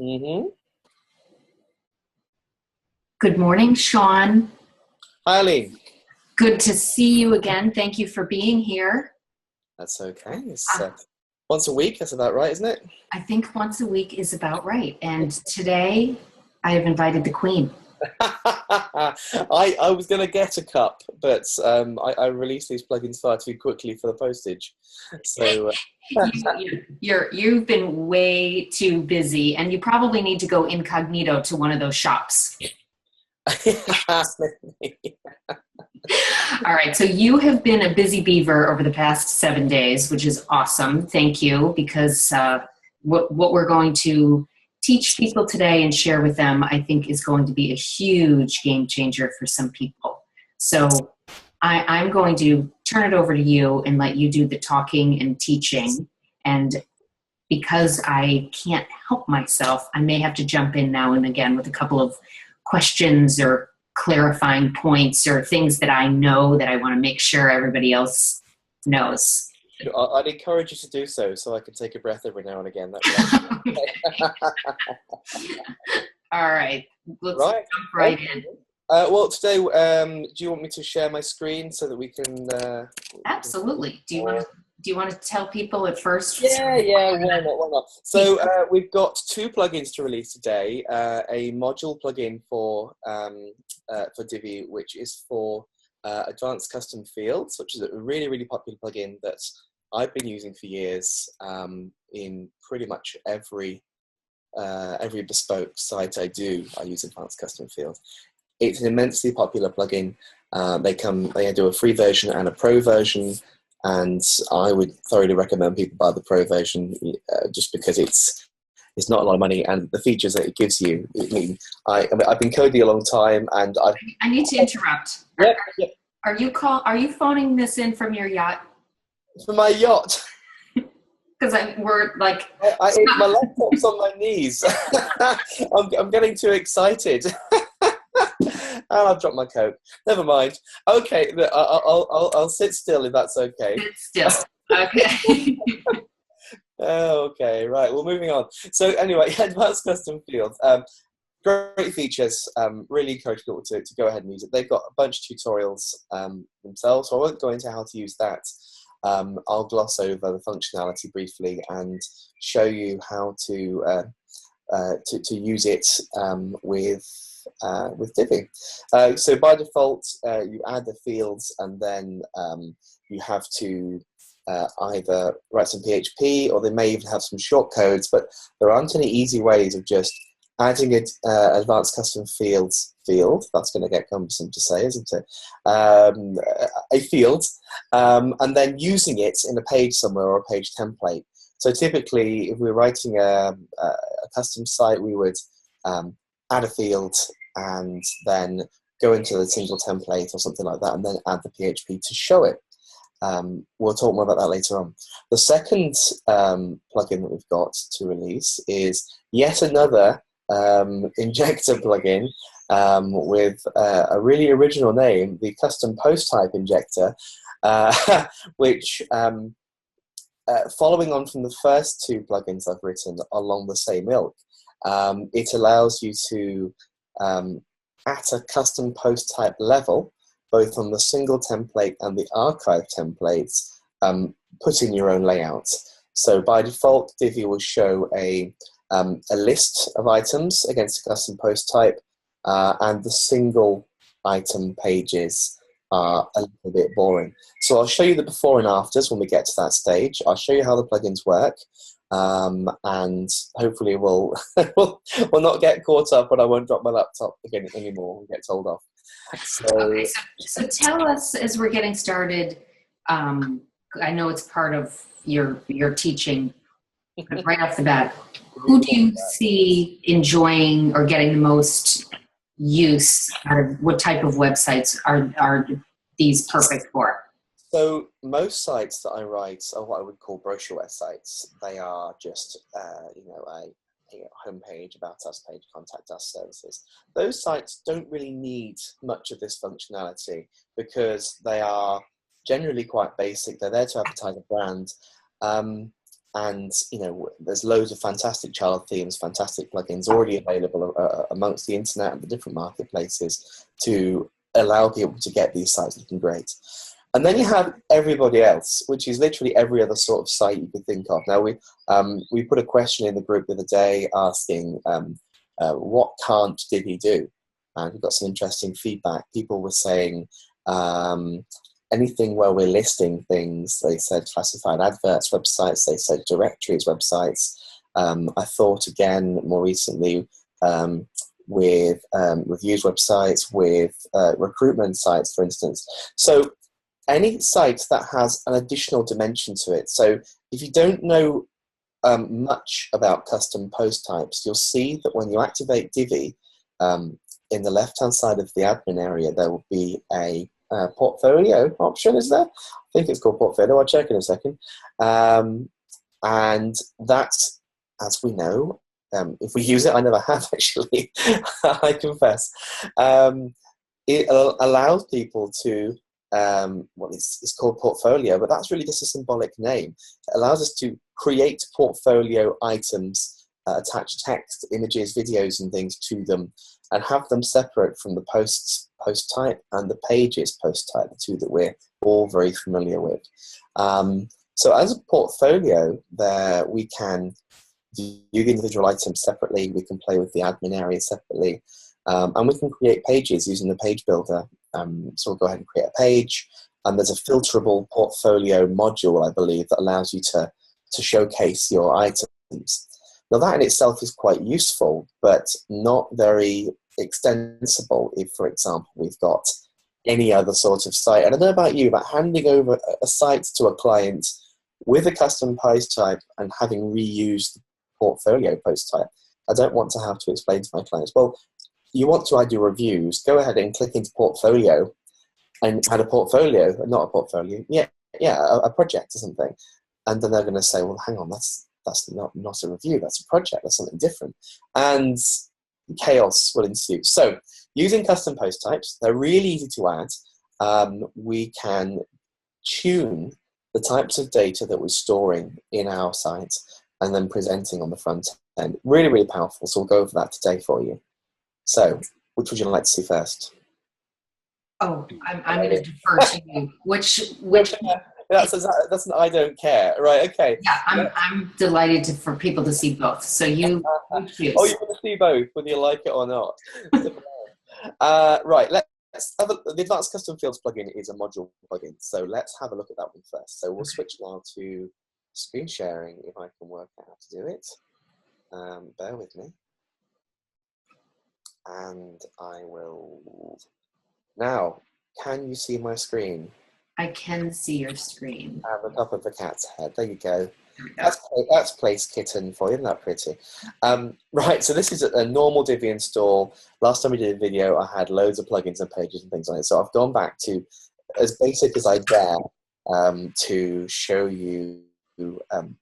Mm-hmm. Good morning, Sean. Hi, Eileen. Good to see you again. Thank you for being here. That's okay. It's Uh, once a week. That's about right, isn't it? I think once a week is about right. And today I have invited the Queen. I was going to get a cup, but I released these plugins far too quickly for the postage. So You've been way too busy, and you probably need to go incognito to one of those shops. All right, so you have been a busy beaver over the past 7 days, which is awesome. Thank you, because what we're going to teach people today and share with them, I think, is going to be a huge game changer for some people. So I'm going to turn it over to you and let you do the talking and teaching. And because I can't help myself, I may have to jump in now and again with a couple of questions or clarifying points or things that I know that I want to make sure everybody else knows. I'd encourage you to do so I can take a breath every now and again. All right, let's Right. jump right in. Well, today, do you want me to share my screen so that we can? Absolutely. Do you want to tell people at first? Yeah, why not? So we've got two plugins to release today. A module plugin for Divi, which is for advanced custom fields, which is a really popular plugin that I've been using for years in pretty much every bespoke site I use advanced custom fields. It's an immensely popular plugin. They do a free version and a pro version. And I would thoroughly recommend people buy the pro version just because it's not a lot of money, and the features that it gives you. I've been coding a long time, and I need to interrupt. Yeah. Are you phoning this in from your yacht? From my yacht. Because we're like, my laptop's on my knees. I'm getting too excited. And I've dropped my coat. Never mind. Okay, I'll sit still if that's okay. Sit still. Okay. Okay, right. Well, moving on. So anyway, advanced custom fields. Great features. Really encourage people to go ahead and use it. They've got a bunch of tutorials themselves, so I won't go into how to use that. I'll gloss over the functionality briefly and show you how to use it with Divi. So by default, you add the fields, and then you have to either write some PHP, or they may even have some shortcodes, but there aren't any easy ways of just adding an advanced custom fields field. That's going to get cumbersome to say, isn't it? A field, and then using it in a page somewhere or a page template. So typically, if we're writing a custom site, we would add a field and then go into the single template or something like that, and then add the PHP to show it. We'll talk more about that later on. The second plugin that we've got to release is yet another injector plugin with a really original name, the Custom Post Type Injector, which, following on from the first two plugins I've written along the same ilk, it allows you to, at a custom post type level, both on the single template and the archive templates, put in your own layout. So by default, Divi will show a list of items against a custom post type, and the single item pages are a little bit boring. So I'll show you the before and afters when we get to that stage. I'll show you how the plugins work, and hopefully we'll not get caught up, and I won't drop my laptop again anymore and get told off. Okay, so tell us, as we're getting started, I know it's part of your teaching, right off the bat, who do you see enjoying or getting the most use out of, what type of websites are these perfect for? So most sites that I write are what I would call brochure websites. They are just a homepage, about us page, contact us services. Those sites don't really need much of this functionality because they are generally quite basic. They're there to advertise a brand. and there's loads of fantastic child themes, fantastic plugins already available amongst the internet and the different marketplaces to allow people to get these sites looking great. And then you have everybody else, which is literally every other sort of site you could think of. Now, we put a question in the group the other day asking what can't Divi do? And we got some interesting feedback. People were saying anything where we're listing things. They said classified adverts websites. They said directories websites. I thought again more recently with reviews websites, with recruitment sites, for instance. So any site that has an additional dimension to it. So if you don't know much about custom post types, you'll see that when you activate Divi, in the left-hand side of the admin area, there will be a portfolio option, is there? I think it's called portfolio. I'll check in a second. And that, as we know, if we use it, I never have actually, I confess, it allows people to, well, it's called portfolio, but that's really just a symbolic name. It allows us to create portfolio items, attach text, images, videos, and things to them, and have them separate from the posts post type and the pages post type, the two that we're all very familiar with. So as a portfolio, there we can view the individual items separately, we can play with the admin area separately, and we can create pages using the page builder. So we'll go ahead and create a page, and there's a filterable portfolio module, I believe, that allows you to showcase your items. Now that in itself is quite useful, but not very extensible if, for example, we've got any other sort of site. And I don't know about you, but handing over a site to a client with a custom post type and having reused the portfolio post type, I don't want to have to explain to my clients, well, you want to add your reviews, go ahead and click into portfolio and add a portfolio, not a portfolio, a project or something. And then they're going to say, well, hang on, that's not a review, that's a project, that's something different. And chaos will ensue. So using custom post types, they're really easy to add. We can tune the types of data that we're storing in our site and then presenting on the front end. Really, really powerful. So we'll go over that today for you. So which would you like to see first? Oh, I'm going to defer to you. Which That's an I don't care. Right, okay. Yeah, I'm delighted for people to see both. So you choose. Oh, you want to see both, whether you like it or not. Right, let's have the Advanced Custom Fields plugin is a module plugin. So let's have a look at that one first. So we'll switch now to screen sharing, if I can work out how to do it. Bear with me. And I will... Now, can you see my screen? I can see your screen. At the top of the cat's head. There you go. That's Place Kitten for you. Isn't that pretty? Right, so this is a normal Divi install. Last time we did a video, I had loads of plugins and pages and things like that. So I've gone back to as basic as I dare to show you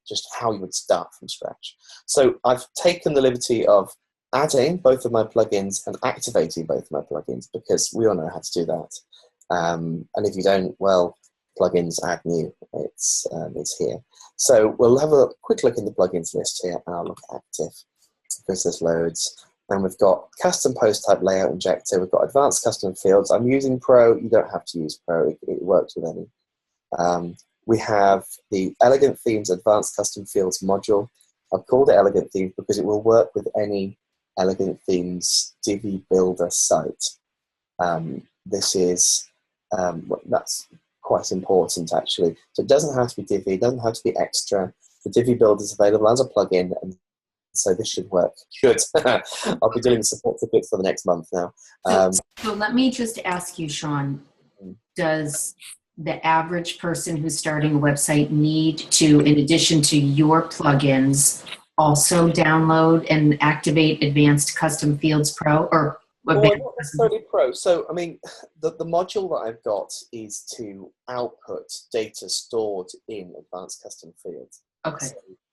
just how you would start from scratch. So I've taken the liberty of adding both of my plugins and activating both of my plugins because we all know how to do that. And if you don't, well, plugins add new. It's here. So we'll have a quick look in the plugins list here, and I'll look at active because there's loads. And we've got custom post type layout injector. We've got advanced custom fields. I'm using Pro. You don't have to use Pro. It works with any. We have the Elegnt Themes advanced custom fields module. I've called it Elegnt Themes because it will work with any Elegnt Themes Divi Builder site. This is that's quite important actually. So it doesn't have to be Divi, it doesn't have to be extra. The Divi Builder is available as a plugin, and so this should work. I'll be doing support tickets for the next month now. So let me just ask you, Sean, does the average person who's starting a website need to, in addition to your plugins, also download and activate Advanced Custom Fields Pro? Or well, not necessarily Pro. So, I mean, the module that I've got is to output data stored in Advanced Custom Fields. Okay.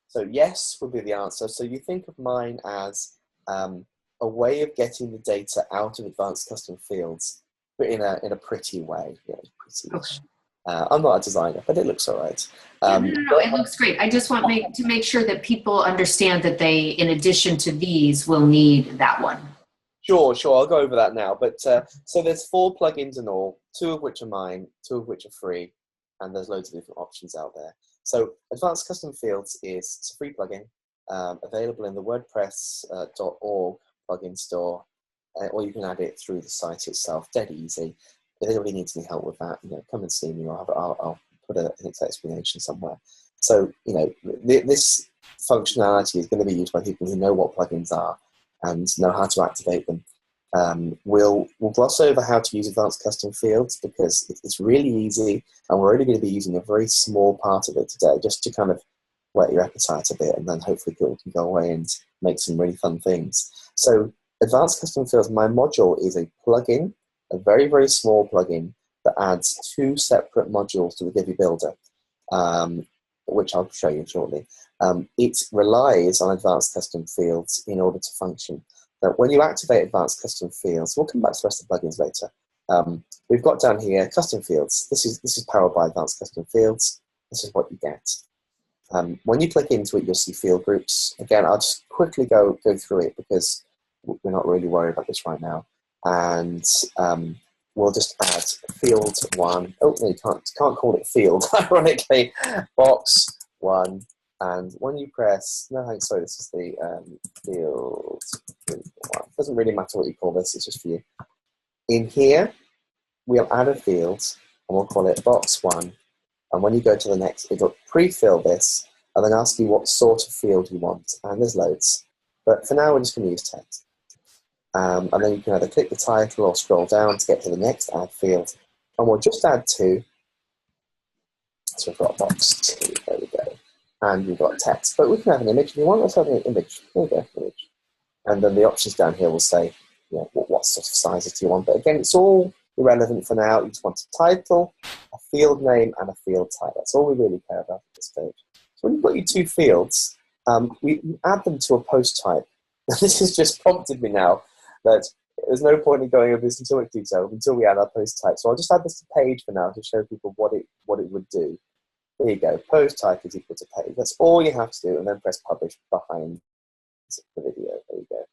So yes would be the answer. So you think of mine as a way of getting the data out of Advanced Custom Fields, but in a pretty way. Yeah, pretty. Okay. I'm not a designer, but it looks all right. Yeah, no, it looks great. I just want to make sure that people understand that they, in addition to these, will need that one. Sure, I'll go over that now. But so there's 4 plugins in all, 2 of which are mine, 2 of which are free, and there's loads of different options out there. So Advanced Custom Fields is a free plugin available in the WordPress.org plugin store, or you can add it through the site itself. Dead easy. If anybody needs any help with that, come and see me. I'll put an explanation somewhere. So this functionality is going to be used by people who know what plugins are and know how to activate them. We'll gloss over how to use Advanced Custom Fields because it's really easy, and we're only going to be using a very small part of it today, just to kind of whet your appetite a bit, and then hopefully people can go away and make some really fun things. So Advanced Custom Fields, my module, is a plugin, a very, very small plugin that adds 2 separate modules to the Divi Builder, which I'll show you shortly. It relies on Advanced Custom Fields in order to function. Now, when you activate Advanced Custom Fields, we'll come back to the rest of the plugins later. We've got down here Custom Fields. This is powered by Advanced Custom Fields. This is what you get. When you click into it, you'll see field groups. Again, I'll just quickly go through it because we're not really worried about this right now. And we'll just add field 1. Oh, no, you can't call it field, ironically. Box 1. And when you press, no, thanks, sorry, this is the field 1. It doesn't really matter what you call this, it's just for you. In here, we'll add a field, and we'll call it box 1. And when you go to the next, it'll pre-fill this, and then ask you what sort of field you want. And there's loads. But for now, we're just going to use text. And then you can either click the title or scroll down to get to the next add field. And we'll just add 2. So we've got box 2, there we go. And we've got text. But we can have an image if you want. Let's have an image. There we go, image. And then the options down here will say, what sort of sizes do you want. But again, it's all irrelevant for now. You just want a title, a field name, and a field type. That's all we really care about at this stage. So when you've got your 2 fields, we add them to a post type. This has just prompted me now that there's no point in going over this in too much detail until we add our post type. So I'll just add this to page for now to show people what it would do. There you go. Post type is equal to page. That's all you have to do, and then press publish behind the video. There you go.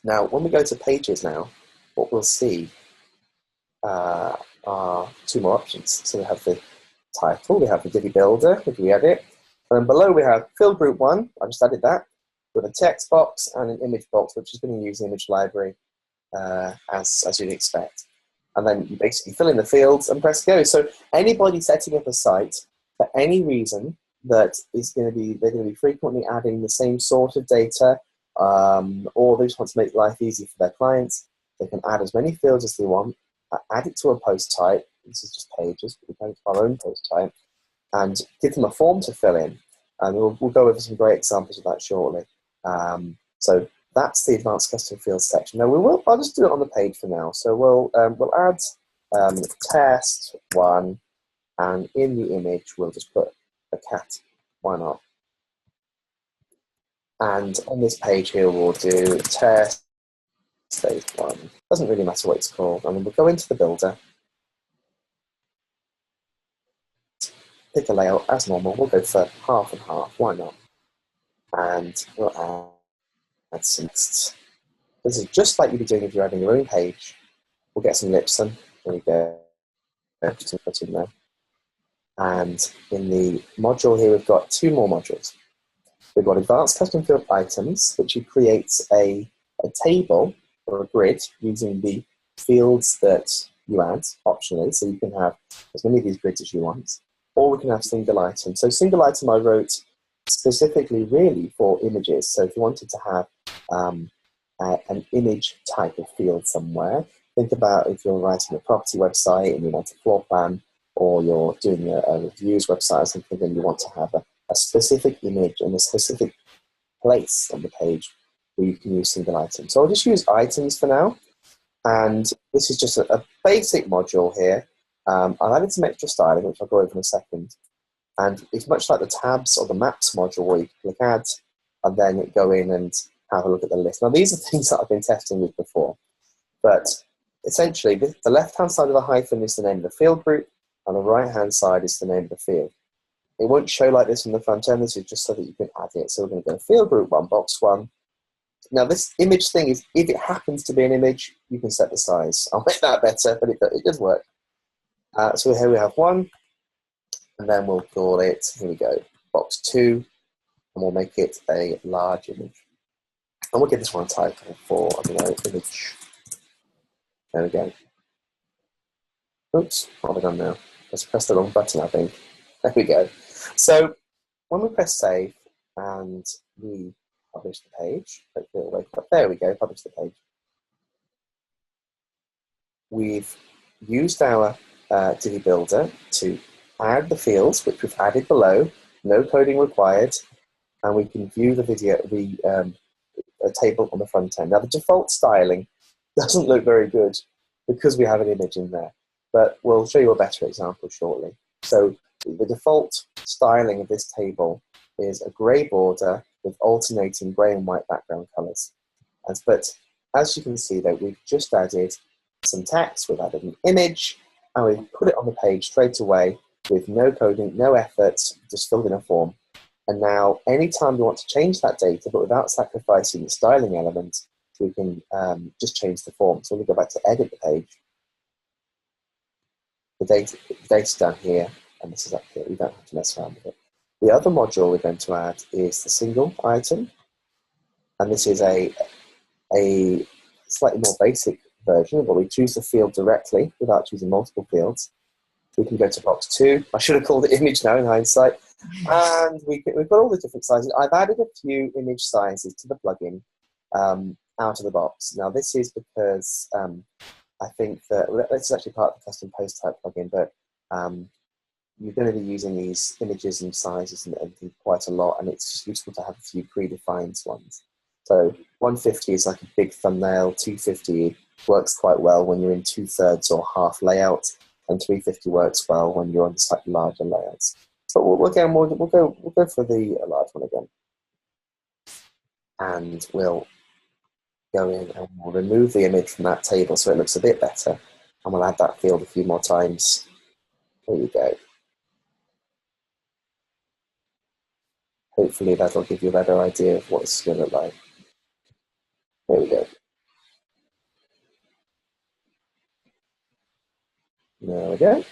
Now, when we go to pages now, what we'll see are 2 more options. So we have the title, we have the Divi Builder, if we add it, and then below we have field group 1. I just added that, with a text box and an image box, which is going to use the image library as you'd expect. And then you basically fill in the fields and press go. So anybody setting up a site for any reason that they're going to be frequently adding the same sort of data, or they just want to make life easy for their clients, they can add as many fields as they want, add it to a post type. This is just pages, but we can add it to our own post type, and give them a form to fill in. And we'll go over some great examples of that shortly. So that's the Advanced Custom Fields section. Now I'll just do it on the page for now. So we'll add test 1, and in the image we'll just put a cat. Why not? And on this page here we'll do test stage 1. Doesn't really matter what it's called. And then we'll go into the builder. Pick a layout as normal. We'll go for half and half. Why not? And we'll add some text. This is just like you'd be doing if you're adding your own page. We'll get some lips in. There we go. Put in there. And in the module here, we've got 2 more modules. We've got Advanced Custom Field Items, which creates a table or a grid using the fields that you add optionally. So you can have as many of these grids as you want. Or we can have single item. So single item I wrote specifically really for images. So if you wanted to have an image type of field somewhere, think about if you're writing a property website and you want a floor plan, or you're doing a reviews website or something, and you want to have a specific image in a specific place on the page where you can use single items. So I'll just use items for now. And this is just a basic module here. I've added some extra styling, which I'll go over in a second. And it's much like the tabs or the maps module where you click add and then go in and have a look at the list. Now, these are things that I've been testing with before. But essentially, the left-hand side of the hyphen is the name of the field group, and the right-hand side is the name of the field. It won't show like this in the front end. This is just so that you can add it. So we're going to go field group 1, box 1. Now this image thing is, if it happens to be an image, you can set the size. I'll make that better, but it does work. So here we have 1, and then we'll call it, here we go, box 2, and we'll make it a large image. And we'll give this one a title for, I don't know, image. There we go. Oops, what have I done now? Just pressed the wrong button, I think. There we go. So when we press save and we publish the page, hopefully it'll wake up. There we go, publish the page. We've used our Divi Builder to add the fields, which we've added below, no coding required, and we can view the table on the front end. Now the default styling doesn't look very good because we have an image in there, but we'll show you a better example shortly. So the default styling of this table is a grey border with alternating grey and white background colours. But as you can see though, we've just added some text, we've added an image, and we've put it on the page straight away with no coding, no effort, just filled in a form. And now anytime we want to change that data, but without sacrificing the styling element, we can just change the form. So we go back to edit the page. The data's down here, and this is up here. We don't have to mess around with it. The other module we're going to add is the single item, and this is a slightly more basic version, but we choose the field directly without choosing multiple fields. We can go to box 2. I should have called it image now in hindsight. And we've got all the different sizes. I've added a few image sizes to the plugin out of the box. Now this is because I think that, well, this is actually part of the custom post type plugin, but you're going to be using these images and sizes and everything quite a lot, and it's just useful to have a few predefined ones. So 150 is like a big thumbnail, 250 works quite well when you're in 2/3 or half layout, and 350 works well when you're on slightly larger layouts. But we'll go for the large one again, and we'll go in and we'll remove the image from that table so it looks a bit better, and we'll add that field a few more times. There you go. Hopefully that'll give you a better idea of what it's going to look like. There we go. There we go.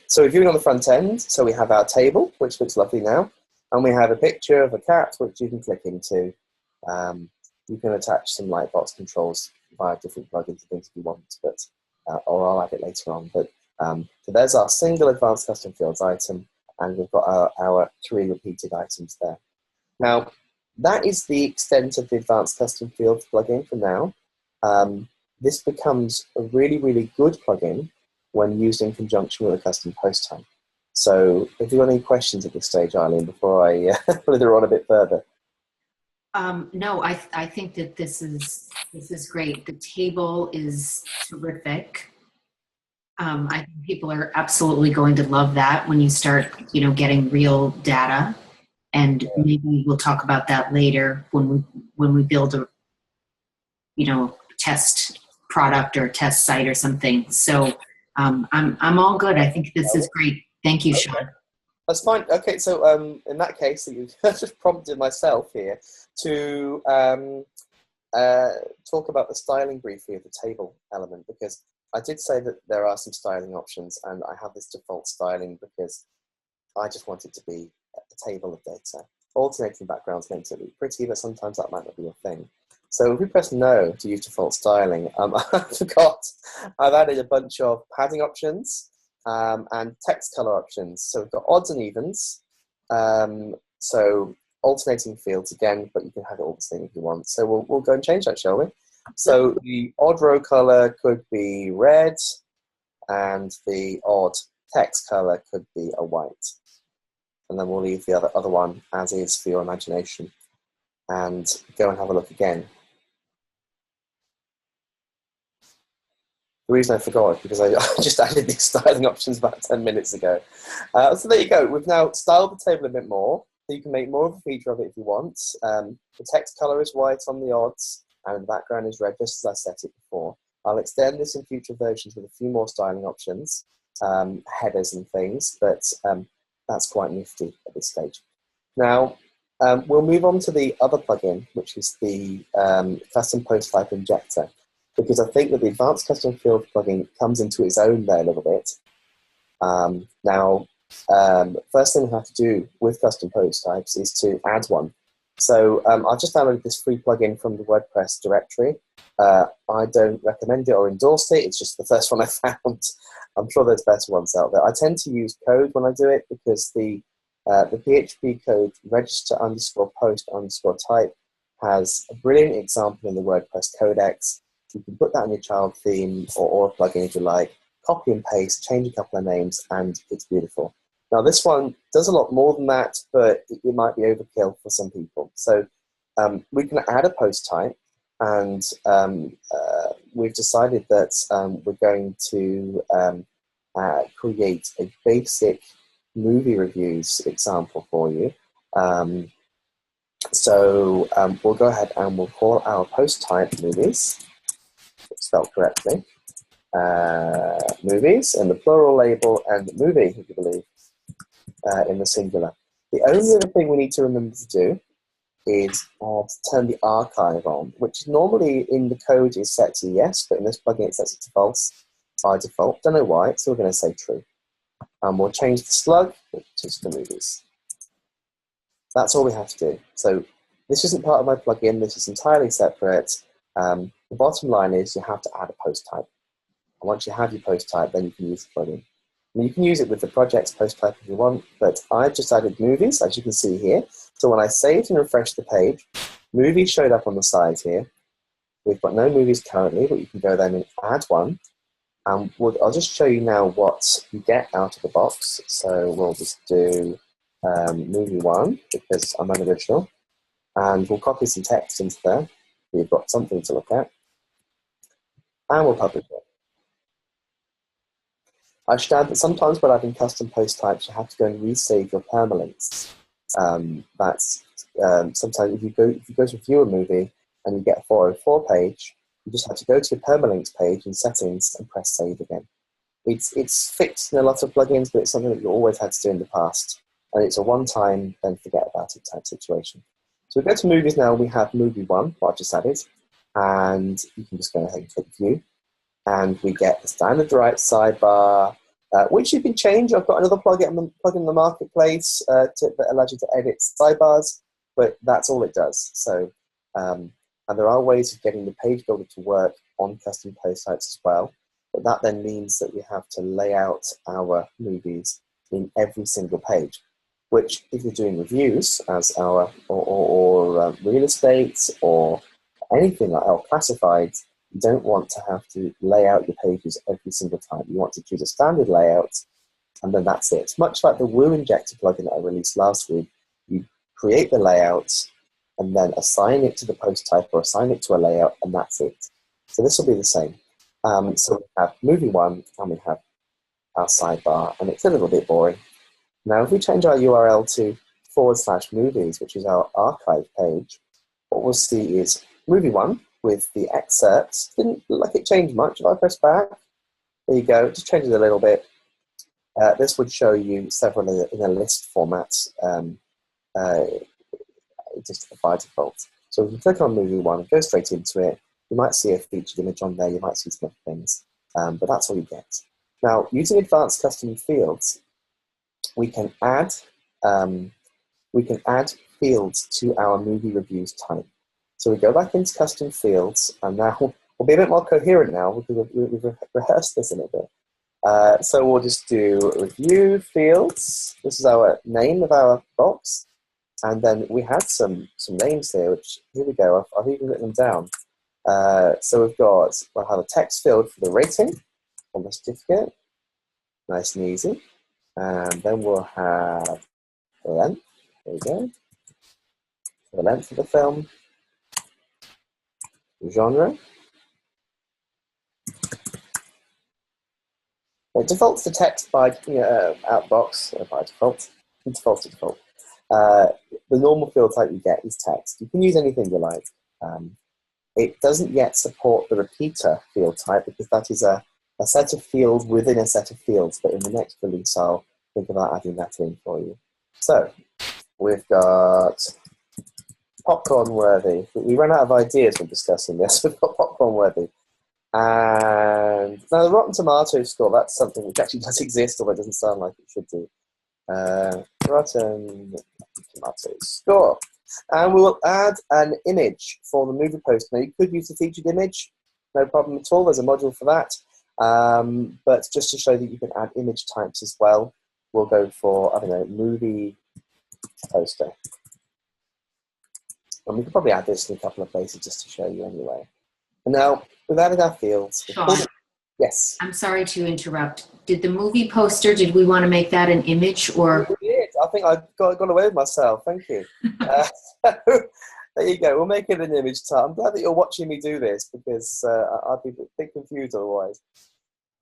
So we're viewing on the front end. So we have our table, which looks lovely now. And we have a picture of a cat, which you can click into. You can attach some lightbox controls via different plugins and things if you want, but or I'll add it later on. But so there's our single advanced custom fields item, and we've got our 3 repeated items there. Now, that is the extent of the advanced custom fields plugin for now. This becomes a really, really good plugin when used in conjunction with a custom post type. So if you've got any questions at this stage, Eileen, before I blither on a bit further. No, I think that this is great. The table is terrific. I think people are absolutely going to love that when you start, getting real data. And maybe we'll talk about that later when we build a, test product or test site or something. So I'm all good. I think this is great. Thank you, Sean. That's fine. Okay, so in that case, you just prompted myself here to talk about the styling briefly of the table element, because I did say that there are some styling options, and I have this default styling because I just want it to be a table of data. Alternating backgrounds makes it look pretty, but sometimes that might not be your thing. So if we press no to use default styling, I forgot I've added a bunch of padding options and text color options. So we've got odds and evens. So alternating fields again, but you can have it all the same if you want. So we'll go and change that, shall we? So the odd row color could be red, and the odd text color could be a white. And then we'll leave the other one as is for your imagination. And go and have a look again. The reason I forgot is because I just added these styling options about 10 minutes ago. So there you go. We've now styled the table a bit more. So you can make more of a feature of it if you want. The text color is white on the odds, and the background is red, just as I set it before. I'll extend this in future versions with a few more styling options, headers and things, but that's quite nifty at this stage. Now, we'll move on to the other plugin, which is the Custom Post Type Injector, because I think that the Advanced Custom Field plugin comes into its own there a little bit. Now, first thing we have to do with custom post types is to add one. So I've just downloaded this free plugin from the WordPress directory. I don't recommend it or endorse it. It's just the first one I found. I'm sure there's better ones out there. I tend to use code when I do it because the PHP code register_post_type has a brilliant example in the WordPress codex. You can put that in your child theme or a plugin if you like, copy and paste, change a couple of names, and it's beautiful. Now this one does a lot more than that, but it might be overkill for some people. So we can add a post type, and we've decided that we're going to create a basic movie reviews example for you. We'll go ahead and we'll call our post type movies, spelled correctly. Movies in the plural label and movie, if you believe, in the singular. The only other thing we need to remember to do is to turn the archive on, which normally in the code is set to yes, but in this plugin it sets it to false by default. Don't know why, so we're going to say true. And we'll change the slug to the movies. That's all we have to do. So this isn't part of my plugin, this is entirely separate. The bottom line is you have to add a post type. And once you have your post type, then you can use the plugin. And you can use it with the project's post type if you want, but I've just added movies, as you can see here. So when I saved and refreshed the page, movies showed up on the side here. We've got no movies currently, but you can go then and add one. And I'll just show you now what you get out of the box. So we'll just do movie 1, because I'm unoriginal. And we'll copy some text into there. We've got something to look at. And we'll publish it. I should add that sometimes when adding custom post types, you have to go and resave your permalinks. Sometimes if you go to view a movie and you get a 404 page, you just have to go to your permalinks page in settings and press save again. It's fixed in a lot of plugins, but it's something that you always had to do in the past. And it's a one-time, then forget about it type situation. So we go to movies now, we have movie 1, what I've just added. And you can just go ahead and click view. And we get the standard right sidebar, which you can change. I've got another plugin in the marketplace that allows you to edit sidebars, but that's all it does. So, and there are ways of getting the page builder to work on custom post types as well. But that then means that we have to lay out our movies in every single page, which if you're doing reviews as or real estate or anything like or classifieds, you don't want to have to lay out your pages every single time. You want to choose a standard layout, and then that's it. Much like the Woo Injector plugin that I released last week, you create the layout and then assign it to the post type or assign it to a layout, and that's it. So this will be the same. So we have movie 1 and we have our sidebar, and it's a little bit boring. Now, if we change our URL to /movies, which is our archive page, what we'll see is movie 1 with the excerpts. Didn't look like it changed much. If I press back, there you go, just change it a little bit. This would show you several in a list format, just by default. So if you click on movie 1, go straight into it. You might see a featured image on there, you might see some other things, but that's all you get. Now, using advanced custom fields, we can add fields to our movie reviews type. So we go back into custom fields, and now we'll be a bit more coherent now because we've rehearsed this a little bit. So we'll just do review fields. This is our name of our box, and then we had some names here. Which here we go. I've even written them down. So we'll have a text field for the rating on the certificate, nice and easy, and then we'll have the length. There we go. The length of the film. Genre. It defaults to text by outbox by default. It defaults to default. The normal field type you get is text. You can use anything you like. It doesn't yet support the repeater field type because that is a set of fields within a set of fields, but in the next release I'll think about adding that in for you. So we've got popcorn worthy. We ran out of ideas when discussing this. We've got popcorn worthy. And now the Rotten Tomato score, that's something which actually does exist, although it doesn't sound like it should do. Rotten Tomato score. And we will add an image for the movie poster. Now you could use the featured image, no problem at all. There's a module for that. But just to show that you can add image types as well, we'll go for, I don't know, movie poster. And we can probably add this in a couple of places just to show you anyway. And now we've added our fields. Sean, yes. I'm sorry to interrupt. Did the movie poster, did we want to make that an image or? We did. I think I got away with myself. Thank you. There you go. We'll make it an image type. I'm glad that you're watching me do this because I'd be a bit confused otherwise.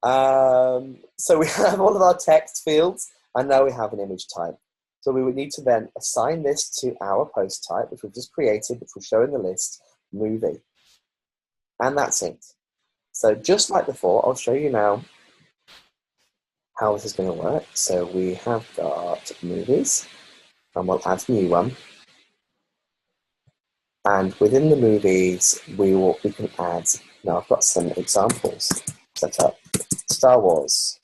So we have all of our text fields and now we have an image type. So we would need to then assign this to our post type, which we've just created, which will show in the list, movie. And that's it. So just like before, I'll show you now how this is going to work. So we have got movies, and we'll add a new one. And within the movies, we can add, now I've got some examples set up. Star Wars.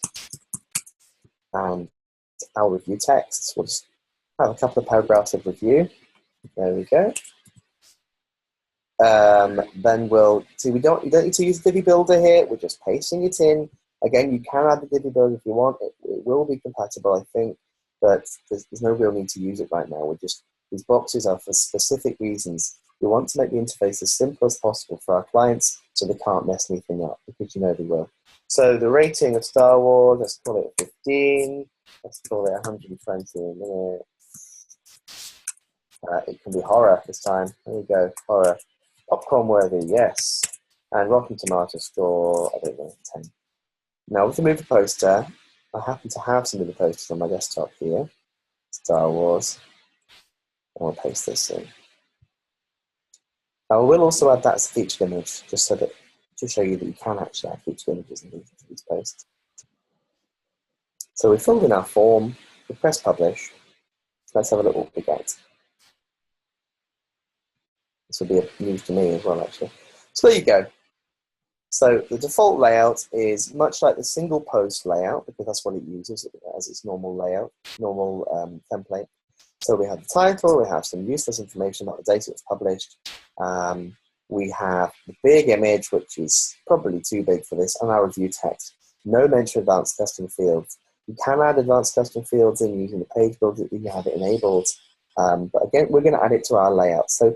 And our review text. We'll just have a couple of paragraphs of review. There we go. Then we'll see. You don't need to use Divi Builder here. We're just pasting it in. Again, you can add the Divi Builder if you want. It will be compatible, I think, but there's no real need to use it right now. These boxes are for specific reasons. We want to make the interface as simple as possible for our clients so they can't mess anything up, because you know they will. So the rating of Star Wars, let's call it 15. Let's call it 120 a minute. It can be horror this time. There we go, horror. Popcorn worthy, yes. And Rotten Tomato score, I don't know, 10. Now with the movie poster, I happen to have some movie posters on my desktop here. Star Wars. I will paste this in. I will also add that as a featured image, just so that to show you that you can actually add featured images in these posts. So we filled in our form, we press publish. Let's have a look what we get. This will be news to me as well, actually. So there you go. So the default layout is much like the single post layout, because that's what it uses as its normal layout, normal template. So we have the title, we have some useless information about the date it was published. We have the big image, which is probably too big for this, and our review text. No mention of advanced custom fields. You can add advanced custom fields in using the page builder, you can have it enabled. But again, we're going to add it to our layout. So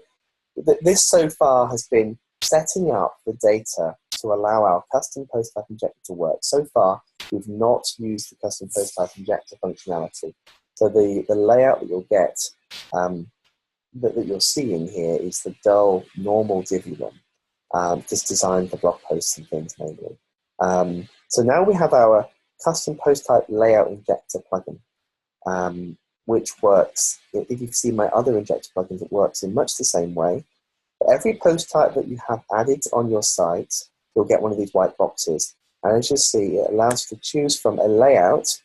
this so far has been setting up the data to allow our custom post type injector to work. So far, we've not used the custom post type injector functionality. So the layout that you'll get, that you're seeing here, is the dull, normal Divi one, just designed for blog posts and things mainly. So now we have our custom post type layout injector plugin, which works. If you've seen my other injector plugins, it works in much the same way. For every post type that you have added on your site, you'll get one of these white boxes. And as you see, it allows you to choose from a layout,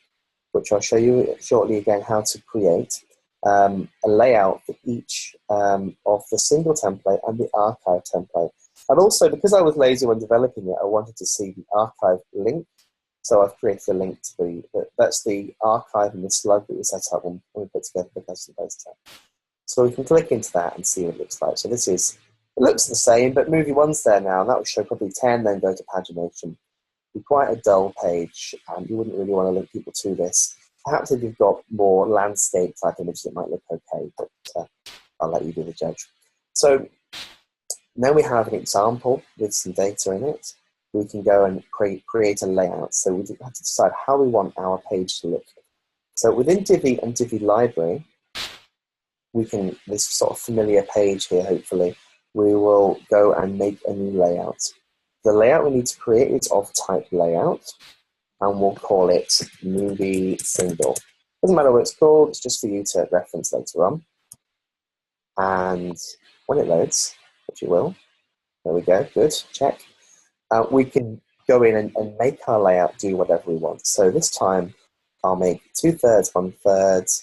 which I'll show you shortly again how to create, a layout for each of the single template and the archive template. And also, because I was lazy when developing it, I wanted to see the archive link. So I've created a link to that's the archive and the slug that we set up when we put together the custom post type. So we can click into that and see what it looks like. So this is, it looks the same, but movie one's there now, and that will show probably 10, then go to pagination. Be quite a dull page, and you wouldn't really want to link people to this. Perhaps if you've got more landscape type images, it might look okay, but I'll let you be the judge. So now we have an example with some data in it. We can go and create a layout. So we have to decide how we want our page to look. So within Divi and Divi Library, we can, this sort of familiar page here, hopefully, we will go and make a new layout. The layout we need to create is of type layout, and we'll call it movie single. Doesn't matter what it's called, it's just for you to reference later on. And when it loads, which it will, There we go, good, check. We can go in and make our layout do whatever we want. So this time I'll make 2/3, 1/3,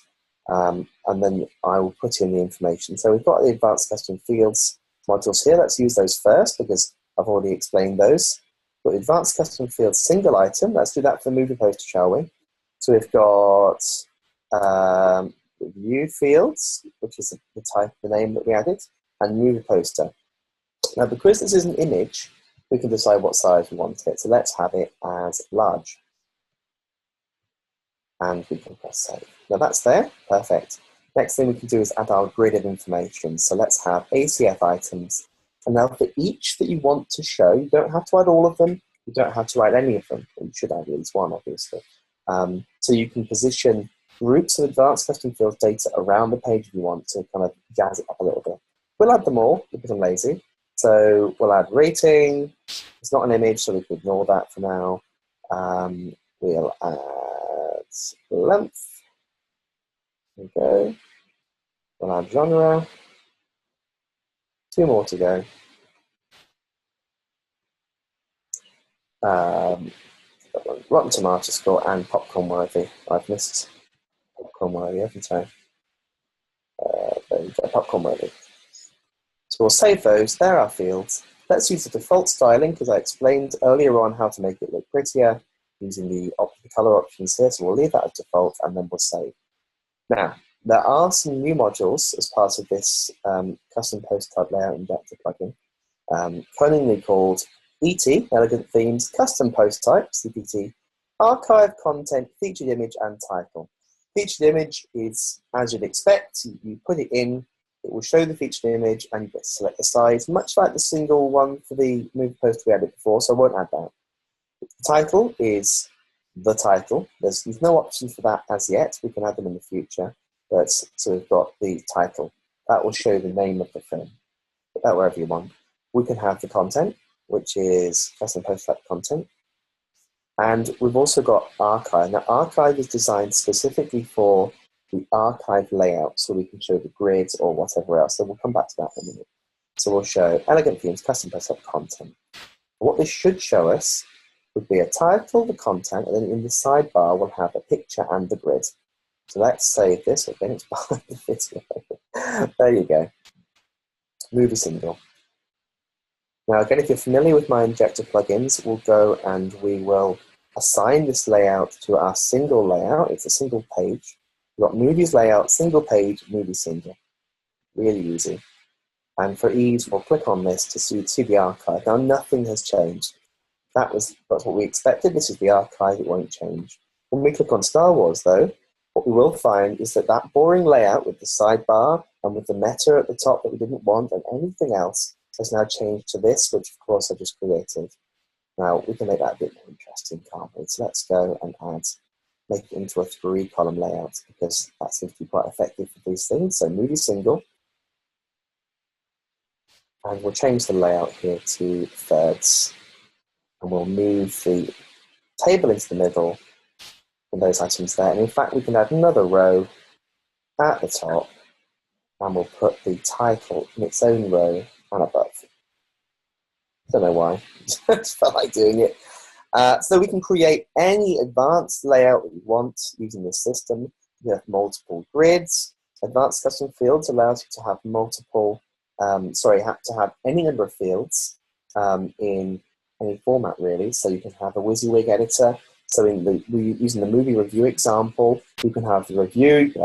and then I will put in the information. So we've got the advanced custom fields modules here. Let's use those first because I've already explained those. But advanced custom fields single item, let's do that for movie poster, shall we? So we've got view fields, which is the type, the name that we added, and movie poster. Now, because this is an image, we can decide what size we want it. So let's have it as large. And we can press save. Now that's there, perfect. Next thing we can do is add our grid of information. So let's have ACF items. And now for each that you want to show, you don't have to add all of them. You don't have to add any of them. You should add at least one, obviously. So you can position groups of advanced custom fields data around the page if you want to kind of jazz it up a little bit. We'll add them all because I'm lazy. So we'll add rating. It's not an image, so we can ignore that for now. We'll add length. There we go. We'll add genre. 2 more to go. Rotten Tomato score and popcorn worthy. I've missed popcorn worthy, haven't I? There we go, popcorn worthy. So we'll save those. There are fields. Let's use the default styling because I explained earlier on how to make it look prettier using the color options here. So we'll leave that as default and then we'll save. Now, there are some new modules as part of this custom post type layout injector plugin, cunningly called ET, Elegnt Themes, Custom Post Type, CPT, Archive Content, Featured Image, and Title. Featured image is, as you'd expect, you put it in, it will show the featured image, and you get to select the size, much like the single one for the movie post we added before, so I won't add that. The title is the title. There's no option for that as yet. We can add them in the future, but so we've got the title. That will show the name of the film. Put that wherever you want. We can have the content, which is custom post type content. And we've also got archive. Now, archive is designed specifically for the archive layout, so we can show the grids or whatever else. So we'll come back to that in a minute. So we'll show Elegnt Themes, custom post type content. What this should show us would be a title, the content, and then in the sidebar we'll have a picture and the grid. So let's save this. Again, it's behind the video. There you go. Movie single. Now, again, if you're familiar with my injector plugins, we'll go and we will assign this layout to our single layout. It's a single page. We've got movies layout, single page, movie single. Really easy. And for ease, we'll click on this to see the archive. Now, nothing has changed. That's what we expected. This is the archive. It won't change. When we click on Star Wars, though, what we will find is that that boring layout with the sidebar and with the meta at the top that we didn't want and anything else has now changed to this, which of course I just created. Now we can make that a bit more interesting, can't we? So let's go and make it into a 3-column layout because that seems to be quite effective for these things. So movie single. And we'll change the layout here to thirds. And we'll move the table into the middle and those items there. And in fact, we can add another row at the top and we'll put the title in its own row and above. Don't know why, just felt like doing it. So we can create any advanced layout that you want using this system. You have multiple grids. Advanced custom fields allows you to have multiple, to have any number of fields in any format really. So you can have a WYSIWYG editor. So using the movie review example, you can have the review, you can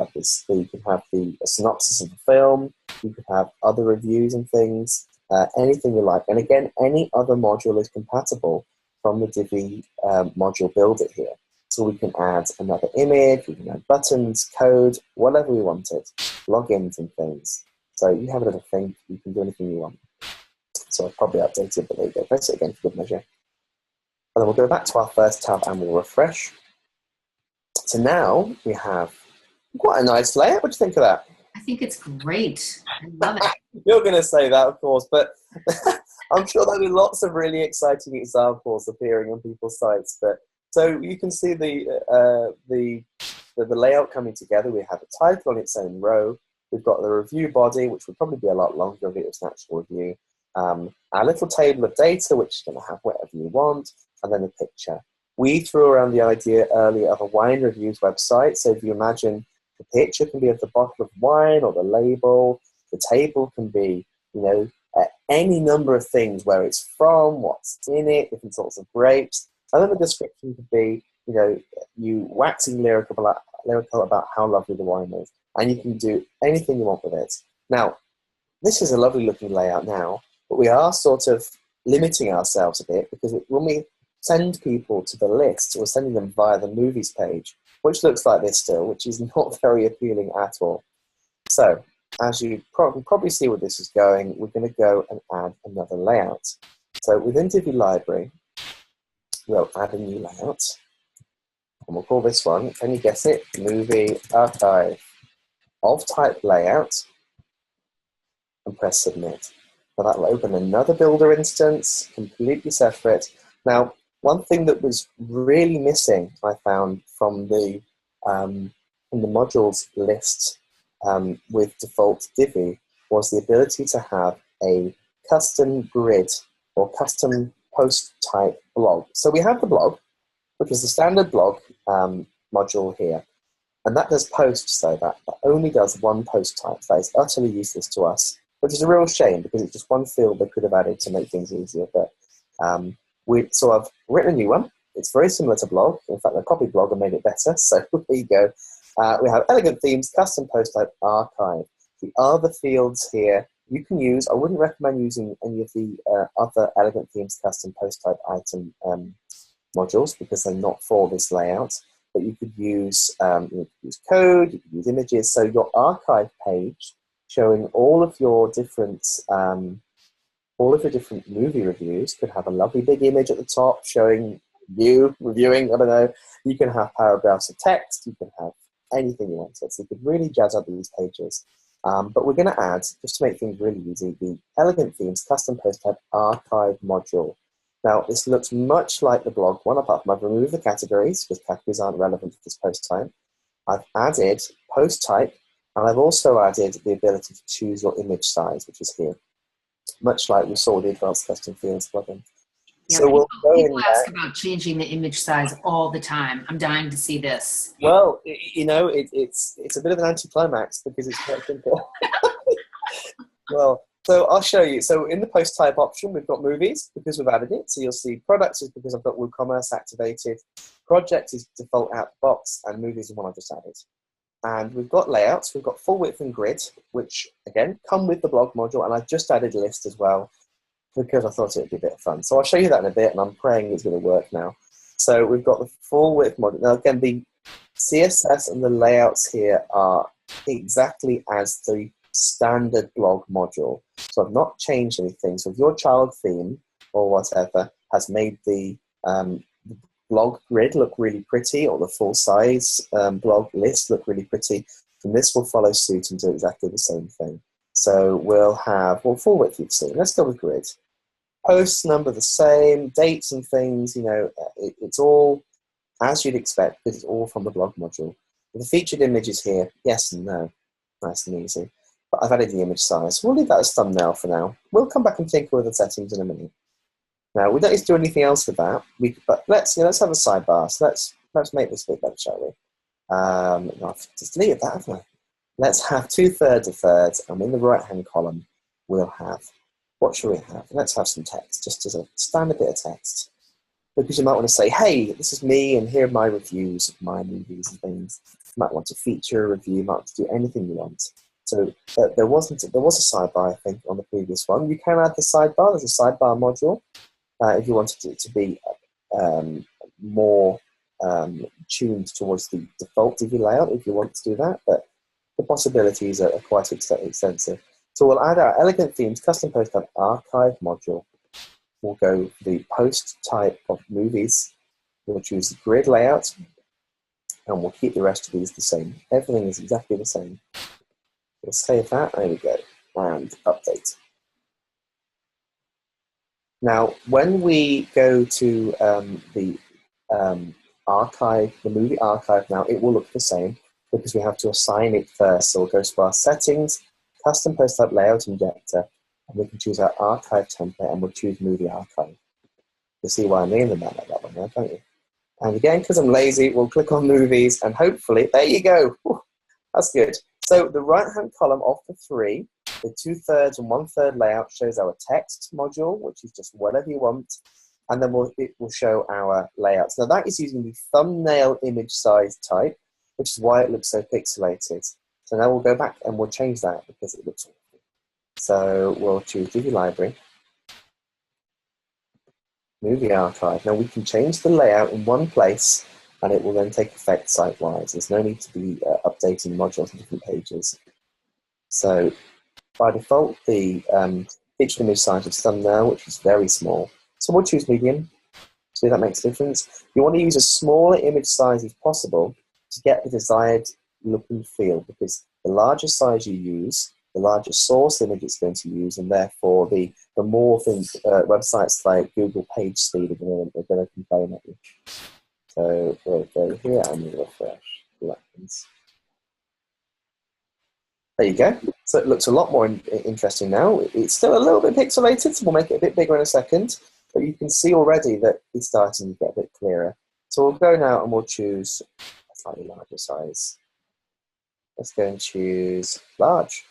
have the synopsis of the film, you can have other reviews and things, anything you like. And again, any other module is compatible from the Divi module builder here. So we can add another image, we can add buttons, code, whatever we wanted, logins and things. So you have a little thing, you can do anything you want. So I'll probably update it, but there you go. Press it again for good measure. And then we'll go back to our first tab and we'll refresh. So now we have quite a nice layout. What do you think of that? I think it's great. I love it. You're going to say that, of course, but I'm sure there'll be lots of really exciting examples appearing on people's sites. But so you can see the layout coming together. We have a title on its own row. We've got the review body, which would probably be a lot longer if it was an actual review. our little table of data, which is going to have whatever you want, and then a picture. We threw around the idea earlier of a wine reviews website. So if you imagine, the picture can be of the bottle of wine or the label. The table can be, any number of things, where it's from, what's in it, different sorts of grapes. And then the description could be, you waxing lyrical about how lovely the wine is. And you can do anything you want with it. Now, this is a lovely looking layout now, but we are sort of limiting ourselves a bit, because when we send people to the list, we're sending them via the movies page, which looks like this still, which is not very appealing at all. So, as you probably see where this is going, we're going to go and add another layout. So within Divi Library, we'll add a new layout, and we'll call this one, can you guess it? Movie Archive of Type Layout, and press Submit. Now that will open another Builder instance, completely separate. Now, one thing that was really missing, I found, from the modules list with default Divi, was the ability to have a custom grid or custom post type blog. So we have the blog, which is the standard blog module here, and that does posts, though. That only does one post type. That is utterly useless to us, which is a real shame, because it's just one field they could have added to make things easier. But so I've written a new one. It's very similar to blog. In fact, I copied blog and made it better. So there you go. We have Elegnt Themes, custom post type, archive. The other fields here you can use. I wouldn't recommend using any of the other Elegnt Themes custom post type item modules, because they're not for this layout. But you could use code, you could use images. So your archive page showing all of your different movie reviews could have a lovely big image at the top showing you reviewing. I don't know. You can have paragraphs of text. You can have anything you want. So you could really jazz up these pages. But we're going to add, just to make things really easy, the Elegnt Themes custom post type archive module. Now, this looks much like the blog one, apart from I've removed the categories, because categories aren't relevant to this post type. I've added post type, and I've also added the ability to choose your image size, which is here, much like we saw with the Advanced Custom Fields plugin. Yeah, so people ask about changing the image size all the time. I'm dying to see this. Well, it's a bit of an anticlimax, because it's quite simple. Well, so I'll show you. So in the post type option, we've got movies, because we've added it. So you'll see products is because I've got WooCommerce activated. Project is default out the box, and movies is one I've just added. And we've got layouts. We've got full width and grid, which again come with the blog module. And I've just added list as well, because I thought it would be a bit of fun. So I'll show you that in a bit, and I'm praying it's going to work now. So we've got the full width module. Now again, the CSS and the layouts here are exactly as the standard blog module. So I've not changed anything. So if your child theme or whatever has made the blog grid look really pretty, or the full size blog list look really pretty, then this will follow suit and do exactly the same thing. So we'll have, full width you've seen. Let's go with grid. Posts number the same, dates and things, it's all as you'd expect, because it's all from the blog module. The featured images here, yes and no, nice and easy. But I've added the image size. We'll leave that as thumbnail for now. We'll come back and tinker with the settings in a minute. Now, we don't need to do anything else with that. But let's have a sidebar. So let's make this a bit better, shall we? I've just deleted that, haven't I? Let's have 2/3 of thirds, and in the right-hand column, we'll have, what shall we have? Let's have some text, just as a standard bit of text. Because you might want to say, hey, this is me, and here are my reviews of my movies and things. You might want to feature a review, you might want to do anything you want. So there was a sidebar, I think, on the previous one. You can add the sidebar. There's a sidebar module if you wanted it to be more tuned towards the default Divi layout, if you want to do that. But the possibilities are quite extensive. So we'll add our Elegnt Themes custom post type archive module. We'll go the post type of movies. We'll choose the grid layout, and we'll keep the rest of these the same. Everything is exactly the same. We'll save that. There we go. And update. Now, when we go to the archive, the movie archive now, it will look the same, because we have to assign it first. So we'll go to our settings, custom post type layout injector, And we can choose our archive template, and we'll choose movie archive. You'll see why I mean about that one now, don't you? And again, because I'm lazy, we'll click on movies, and hopefully, there you go. Whew, that's good. So the right-hand column of the three, the 2/3 and 1/3 layout shows our text module, which is just whatever you want. And then it will show our layouts. Now that is using the thumbnail image size type, which is why it looks so pixelated. So now we'll go back and we'll change that because it looks awful. So we'll choose Divi Library, Movie Archive. Now we can change the layout in one place and it will then take effect site-wise. There's no need to be updating modules on different pages. So by default, the featured image size is thumbnail, which is very small. So we'll choose medium. See if that makes a difference. You want to use as small an image size as possible to get the desired look and feel, because the larger size you use, the larger source image it's going to use, and therefore the more things, websites like Google page speed are going to complain at you. So we'll go here and we'll refresh. There you go. So it looks a lot more interesting now. It's still a little bit pixelated, so we'll make it a bit bigger in a second. But you can see already that it's starting to get a bit clearer. So we'll go now and we'll choose a slightly larger size. Let's go and choose large.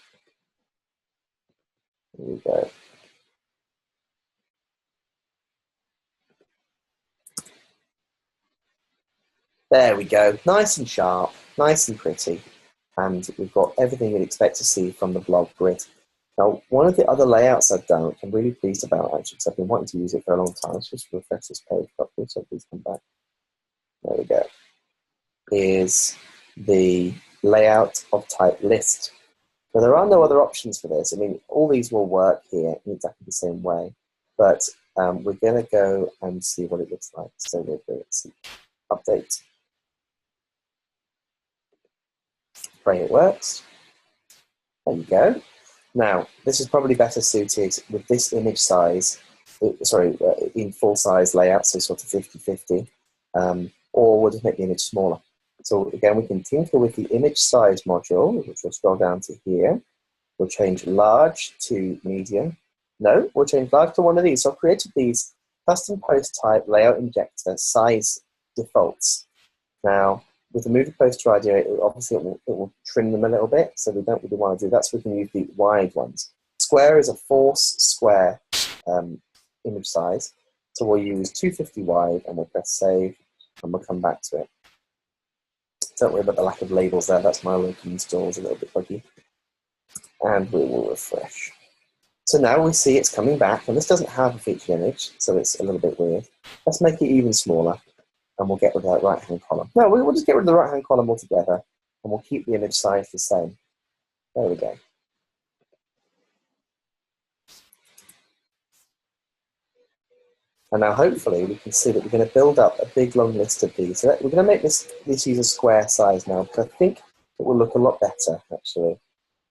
There we go. There we go. Nice and sharp, nice and pretty. And we've got everything you'd expect to see from the blog grid. Now, one of the other layouts I've done, which I'm really pleased about actually, because I've been wanting to use it for a long time. Let's just refresh this page properly, so please come back. There we go. Is the layout of type list. Now, there are no other options for this. I mean, all these will work here in exactly the same way, but we're going to go and see what it looks like. So we'll go to update. Pray it works. There you go. Now, this is probably better suited with this image size, in full size layout, so sort of 50/50, or we'll just make the image smaller. So again, we can tinker with the image size module, which we'll scroll down to here. We'll change large to medium. No, we'll change large to one of these. So I've created these custom post type layout injector size defaults. Now, with the movie poster idea, obviously it will trim them a little bit, so we don't really want to do that, so we can use the wide ones. Square is a force square image size, so we'll use 250 wide, and we'll press save, and we'll come back to it. Don't worry about the lack of labels there, that's my local install, is a little bit buggy. And we will refresh. So now we see it's coming back, and this doesn't have a featured image, so it's a little bit weird. Let's make it even smaller. And we'll get rid of that right-hand column. No, we'll just get rid of the right-hand column altogether, and we'll keep the image size the same. There we go. And now hopefully we can see that we're going to build up a big long list of these. So we're going to make this use a square size now, because I think it will look a lot better, actually.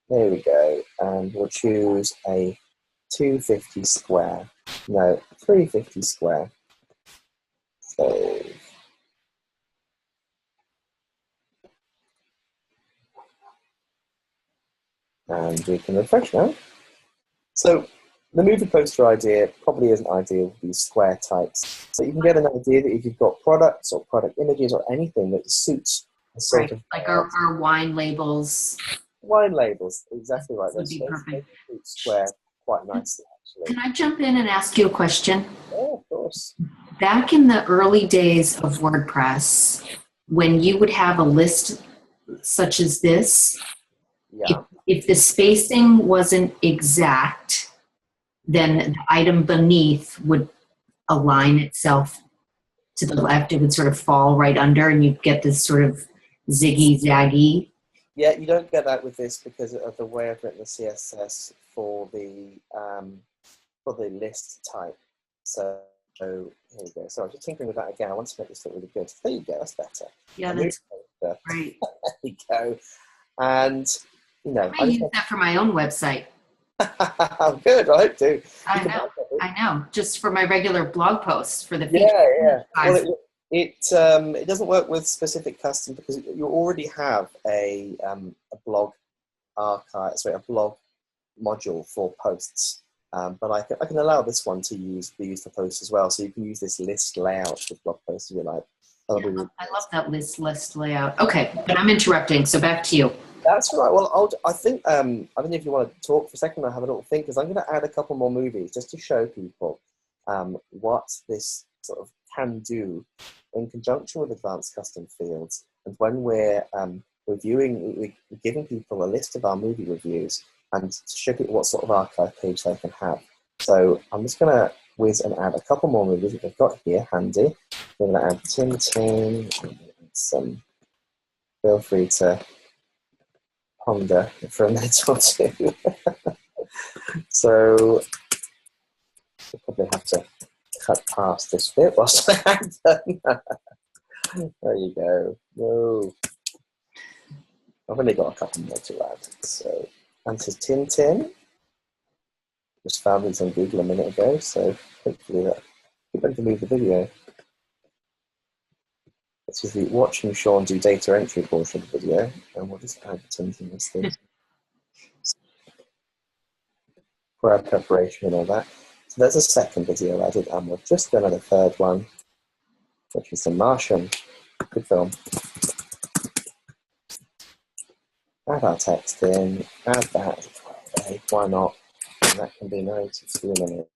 There we go. And we'll choose a 250 square. No, 350 square. Save. And we can refresh now. So the movie poster idea probably isn't ideal with these square types. So you can get an idea that if you've got products or product images or anything that suits a sort of... Like our wine labels. Wine labels, exactly right. Would be perfect. Square quite nicely, actually. Can I jump in and ask you a question? Yeah, of course. Back in the early days of WordPress, when you would have a list such as this, yeah. if the spacing wasn't exact, then the item beneath would align itself to the left. It would sort of fall right under, and you'd get this sort of ziggy-zaggy. Yeah, you don't get that with this because of the way I've written the CSS for the list type. So here we go. So I'm just tinkering with that again. I want to make this look really good. There you go. That's better. Yeah, that's great. There we go. And you know, I use that for my own website. Good, I hope to. I know. Just for my regular blog posts for the feature. Yeah. Well, it doesn't work with specific custom because you already have a blog archive, a blog module for posts. But I can allow this one to be used for posts as well. So you can use this list layout with blog posts if you like. I love that list layout. Okay, but I'm interrupting, so back to you. That's right. Well, I think, I don't know if you want to talk for a second or have a little think, because I'm going to add a couple more movies just to show people what this sort of can do in conjunction with advanced custom fields. And when we're reviewing, we're giving people a list of our movie reviews and to show people what sort of archive page they can have. So I'm just going to whiz and add a couple more movies that I've got here handy. We're going to add Tintin and some. Feel free to ponder for a minute or two. So we'll probably have to cut past this bit whilst I add them. There you go. No. I've only got a couple more to add. So answers Tintin. Just found these on Google a minute ago, so hopefully that you're ready to move the video. This is the watching Sean do data entry portion of the video, and we'll just add Tintin this thing for our preparation and all that. So there's a second video added, and we've just done a third one, which is The Martian. Good film. Add our text in, add that. Okay, why not? And that can be 92 minutes,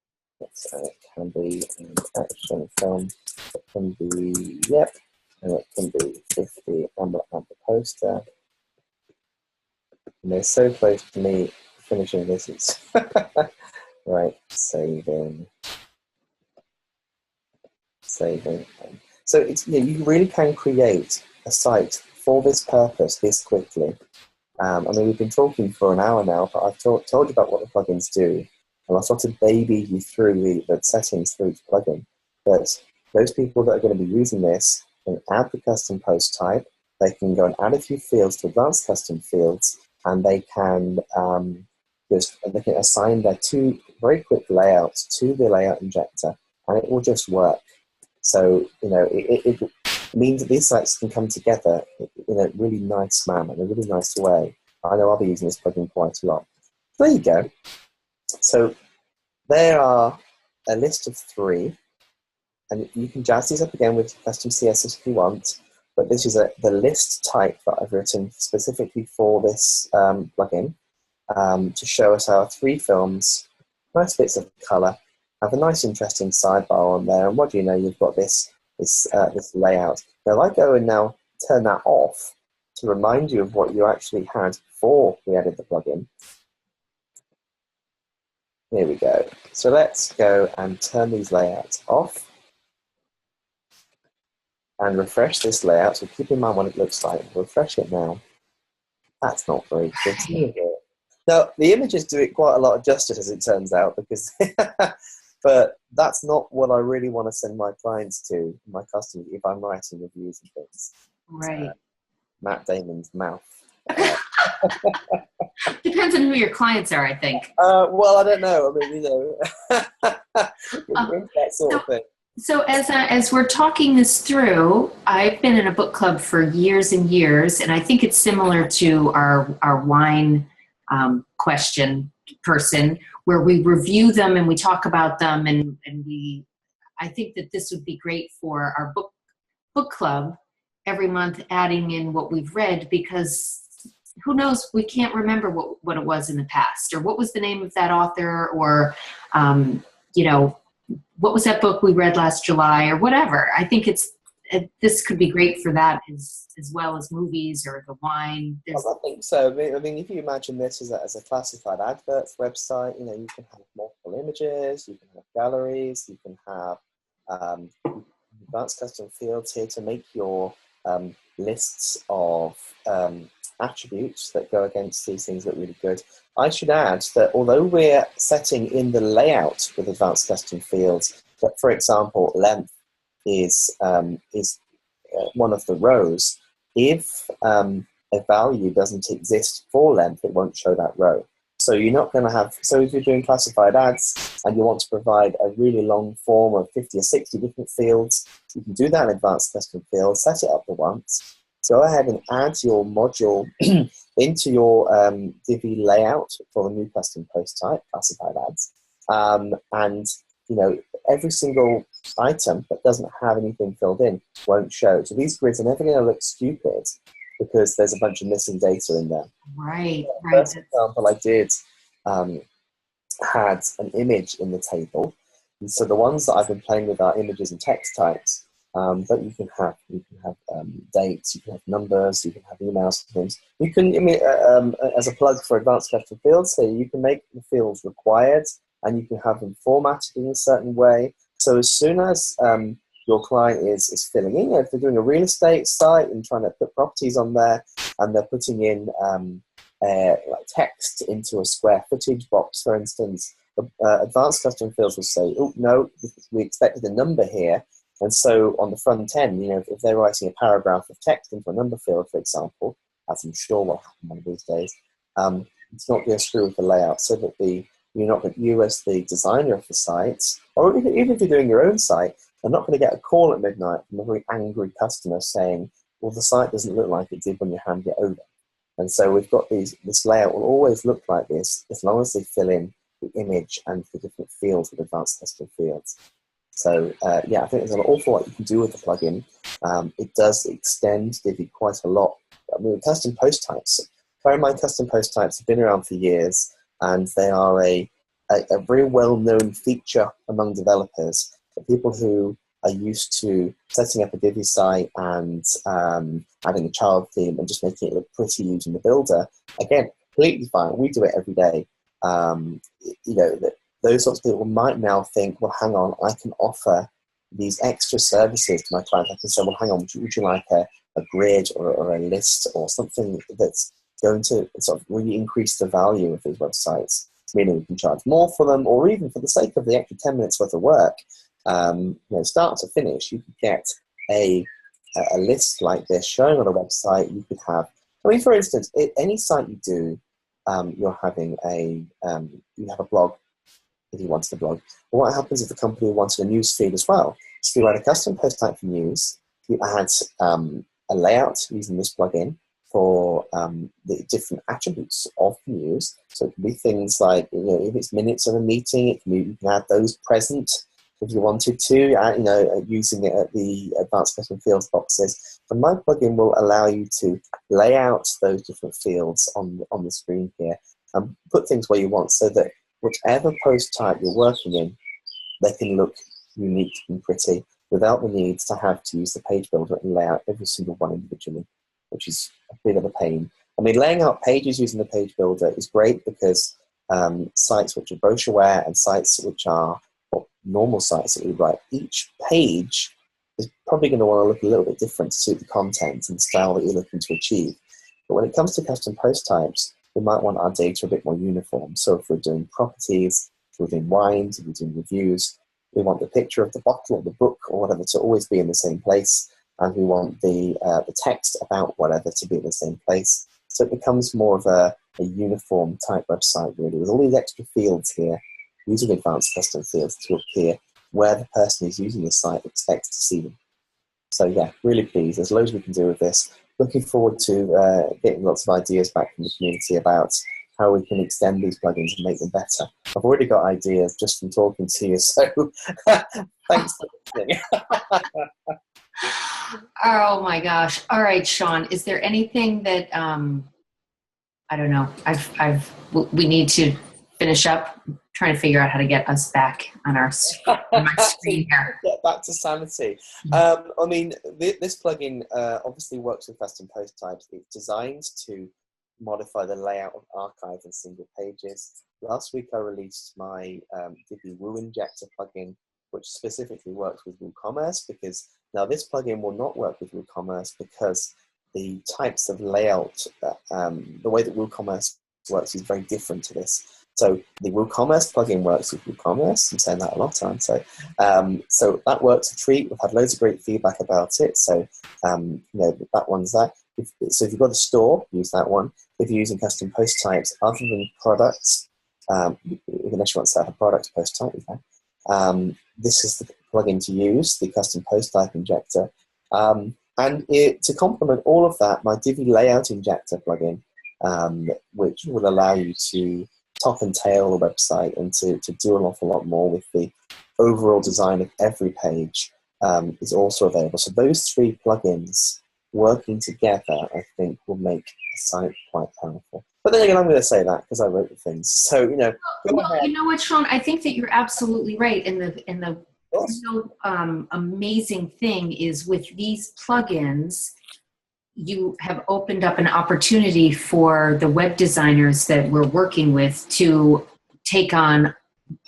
and it can be an action film. It can be, yep, and it can be 50, and we'll add the poster. And they're so close to me finishing this. It's right, saving. So it's, you really can create a site for this purpose this quickly. I mean, we've been talking for an hour now, but I've told you about what the plugins do, and I've sort of babied you through the settings for each plugin. But those people that are going to be using this can add the custom post type, they can go and add a few fields to advanced custom fields, and they can they can assign their two very quick layouts to the layout injector, and it will just work. So, it means that these sites can come together in a really nice manner, in a really nice way. I know I'll be using this plugin quite a lot. There you go. So there are a list of 3, and you can jazz these up again with custom CSS if you want, but this is the list type that I've written specifically for this plugin to show us our 3 films, nice bits of colour, have a nice interesting sidebar on there, and what do you know, you've got this layout. Now I go and now turn that off to remind you of what you actually had before we added the plugin. Here we go. So let's go and turn these layouts off and refresh this layout. So keep in mind what it looks like. Refresh it now. That's not very good. Now the images do it quite a lot of justice, as it turns out, because but that's not what I really want to send my clients to, my customers, if I'm writing reviews and things. Right. Matt Damon's mouth. Depends on who your clients are, I think. Well, I don't know. I mean, that sort of thing. So as we're talking this through, I've been in a book club for years and years, and I think it's similar to our wine question person, where we review them and we talk about them, and I think that this would be great for our book club every month, adding in what we've read, because who knows, we can't remember what it was in the past, or what was the name of that author, or what was that book we read last July, or whatever. I think this could be great for that as well as movies or the wine. Well, I think so. I mean, if you imagine this as a classified adverts website, you can have multiple images, you can have galleries, you can have advanced custom fields here to make your lists of attributes that go against these things look really good. I should add that although we're setting in the layout with advanced custom fields, that, for example, length is one of the rows, if a value doesn't exist for length, it won't show that row. So you're not going to have, so if you're doing classified ads and you want to provide a really long form of 50 or 60 different fields, you can do that in advanced custom fields, set it up for once, go ahead and add your module into your Divi layout for the new custom post type, classified ads, And every single item that doesn't have anything filled in won't show. So these grids are never going to look stupid because there's a bunch of missing data in there. Right, The right. first example I did had an image in the table. And so the ones that I've been playing with are images and text types. But you can have dates, you can have numbers, you can have emails and things. You can, as a plug for advanced custom fields here, you can make the fields required and you can have them formatted in a certain way. So as soon as your client is filling in, if they're doing a real estate site and trying to put properties on there and they're putting in like text into a square footage box, for instance, advanced custom fields will say, oh, no, we expected a number here. And so on the front end, if they're writing a paragraph of text into a number field, for example, as I'm sure will happen one of these days, it's not going to screw with the layout, so that you as the designer of the site, or even if you're doing your own site, are not going to get a call at midnight from a very angry customer saying, well, the site doesn't look like it did when you handed it over. And so we've got this layout will always look like this as long as they fill in the image and the different fields with advanced custom fields. So yeah, I think there's an awful lot you can do with the plugin. It does extend Divi quite a lot. I mean, custom post types. Bear in mind, custom post types have been around for years, and they are a very well-known feature among developers. For people who are used to setting up a Divi site and adding a child theme and just making it look pretty using the builder, again, completely fine. We do it every day. Those sorts of people might now think, well, hang on, I can offer these extra services to my client. I can say, well, hang on, would you like a grid or a list or something that's going to sort of really increase the value of these websites, meaning we can charge more for them, or even for the sake of the extra 10 minutes worth of work, start to finish, you could get a list like this showing on a website. You could have, for instance, any site you do, you're having you have a blog. If you wanted a blog, but what happens if the company wanted a news feed as well? So you add a custom post type for news, you add a layout using this plugin for the different attributes of the news. So it can be things like, if it's minutes of a meeting, you can add those present if you wanted to, using it at the advanced custom fields boxes. And my plugin will allow you to lay out those different fields on the screen here and put things where you want, so that whichever post type you're working in, they can look unique and pretty without the need to have to use the page builder and lay out every single one individually, which is a bit of a pain. I mean, laying out pages using the page builder is great because sites which are brochureware and sites which are normal sites that we write, each page is probably going to want to look a little bit different to suit the content and the style that you're looking to achieve. But when it comes to custom post types, we might want our data a bit more uniform. So if we're doing properties, if we're doing wines, if we're doing reviews, we want the picture of the bottle or the book or whatever to always be in the same place, and we want the text about whatever to be in the same place. So it becomes more of a uniform type website, really, with all these extra fields here, using advanced custom fields to appear where the person who's using the site expects to see them. So yeah, really pleased. There's loads we can do with this. Looking forward to getting lots of ideas back from the community about how we can extend these plugins and make them better. I've already got ideas just from talking to you, so thanks for listening. Oh my gosh. All right, Sean, is there anything that, I don't know, we need to finish up trying to figure out how to get us back on my screen here. Get back to sanity. This plugin obviously works with custom post types. It's designed to modify the layout of archives and single pages. Last week I released my Divi Woo Injector plugin, which specifically works with WooCommerce, because now this plugin will not work with WooCommerce because the types of layout, the way that WooCommerce works is very different to this. So the WooCommerce plugin works with WooCommerce. I'm saying that a lot, aren't I? So that works a treat. We've had loads of great feedback about it. So that one's that. So if you've got a store, use that one. If you're using custom post types other than products, unless you want to set up a product post type, this is the plugin to use, the custom post type injector. To complement all of that, my Divi Layout Injector plugin, which will allow you to top and tail the website and to do an awful lot more with the overall design of every page is also available. So those three plugins working together, I think, will make the site quite powerful. But then again, I'm going to say that because I wrote the things. So, you know, go ahead. You know what, Sean? I think that you're absolutely right. And the real amazing thing is with these plugins, you have opened up an opportunity for the web designers that we're working with to take on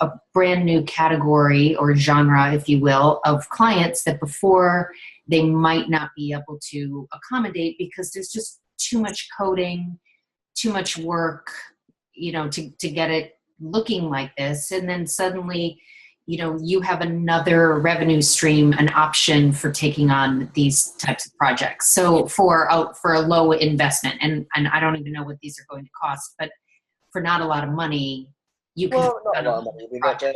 a brand new category or genre, if you will, of clients that before they might not be able to accommodate because there's just too much coding, too much work, you know, to get it looking like this. And then suddenly, you know, you have another revenue stream, an option for taking on these types of projects. So for a low investment, and I don't even know what these are going to cost, but for not a lot of money, you can. Well, not a lot of money. I mean,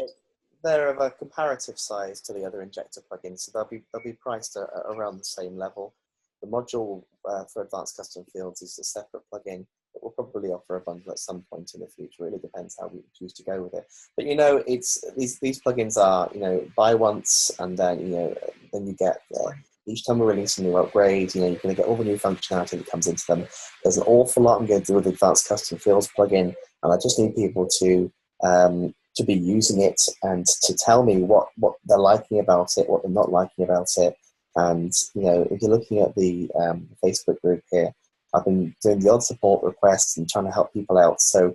they're of a comparative size to the other injector plugins, so they'll be priced around the same level. The module for advanced custom fields is a separate plugin that will probably offer a bundle at some point in the future. It really depends how we choose to go with it. But you know, it's these plugins are, you know, buy once and then, you know, then you get each time we release a new upgrade, you know, you're going to get all the new functionality that comes into them. There's an awful lot I'm going to do with the advanced custom fields plugin, and I just need people to be using it and to tell me what they're liking about it, what they're not liking about it. And, you know, if you're looking at the Facebook group here, I've been doing the odd support requests and trying to help people out. So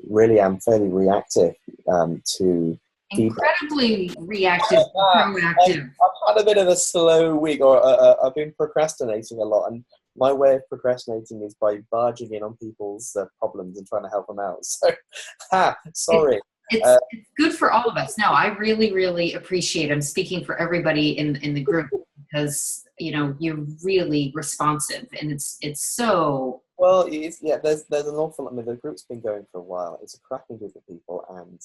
really, I'm fairly reactive to incredibly reactive, proactive. I've had a bit of a slow week, or I've been procrastinating a lot. And my way of procrastinating is by barging in on people's problems and trying to help them out. So, sorry. It's good for all of us. No, I really, really appreciate. I'm speaking for everybody in the group because, you know, you're really responsive, and it's so. Well, yeah. There's an awful lot. I mean, the group's been going for a while. It's a cracking group of people, and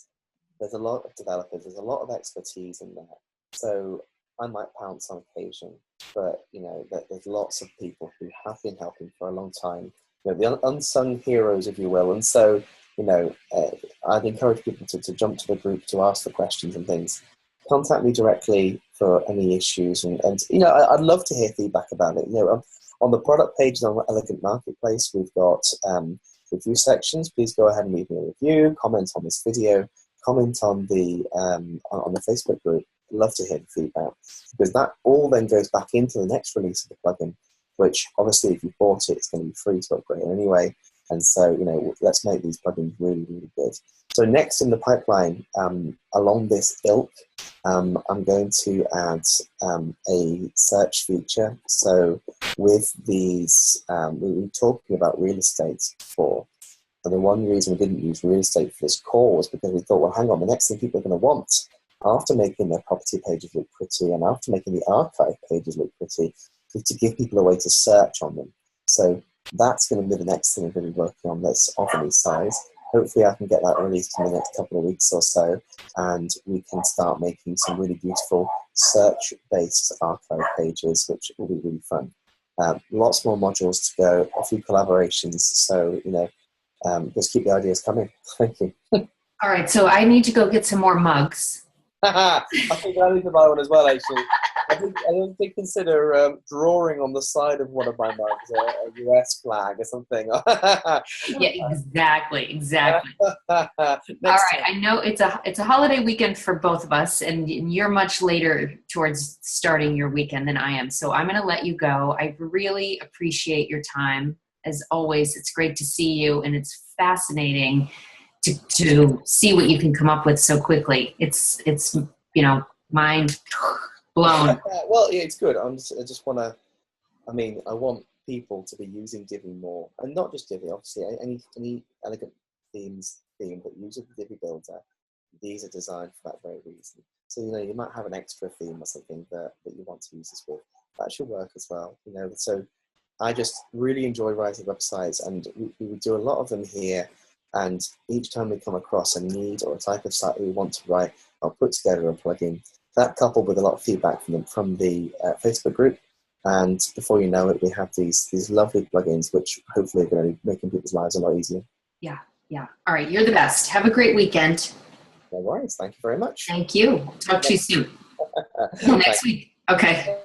there's a lot of developers. There's a lot of expertise in there. So I might pounce on occasion, but you know, there's lots of people who have been helping for a long time. You know, the unsung heroes, if you will. And so, you know, I'd encourage people to jump to the group to ask the questions and things. Contact me directly for any issues, and you know, I'd love to hear feedback about it. You know, on the product pages on Elegnt Marketplace, we've got review sections. Please go ahead and leave me a review, comment on this video, comment on the Facebook group. I'd love to hear the feedback, because that all then goes back into the next release of the plugin, which obviously if you bought it, it's going to be free to upgrade anyway. And so, you know, let's make these plugins really, really good. So next in the pipeline, along this ilk, I'm going to add a search feature. So with these, we were talking about real estate before. And the one reason we didn't use real estate for this call was because we thought, well, hang on, the next thing people are going to want, after making their property pages look pretty and after making the archive pages look pretty, is to give people a way to search on them. So that's going to be the next thing we're going to be working on that's of any size. Hopefully I can get that released in the next couple of weeks or so, and we can start making some really beautiful search-based archive pages, which will be really fun. Lots more modules to go, a few collaborations, so, you know, just keep the ideas coming. Thank you. All right, so I need to go get some more mugs. I think I need to buy one as well, actually. I think consider drawing on the side of one of my mugs a US flag or something. Yeah, exactly. All right, I know it's a holiday weekend for both of us, and you're much later towards starting your weekend than I am. So I'm going to let you go. I really appreciate your time. As always, it's great to see you, and it's fascinating to see what you can come up with so quickly. It's you know, mind blown. Well, yeah, it's good. I just want to. I mean, I want people to be using Divi more, and not just Divi. Obviously, any Elegnt Themes theme that uses the Divi Builder, these are designed for that very reason. So you know, you might have an extra theme or something that you want to use this with. That should work as well. You know, so I just really enjoy writing websites, and we do a lot of them here. And each time we come across a need or a type of site that we want to write, I'll put together a plugin. That coupled with a lot of feedback from the Facebook group, and before you know it, we have these lovely plugins which hopefully are going to be making people's lives a lot easier. Yeah, Yeah. All right. You're the best. Have a great weekend. No worries. Thank you very much. Thank you. Talk to you soon. Next week. Okay.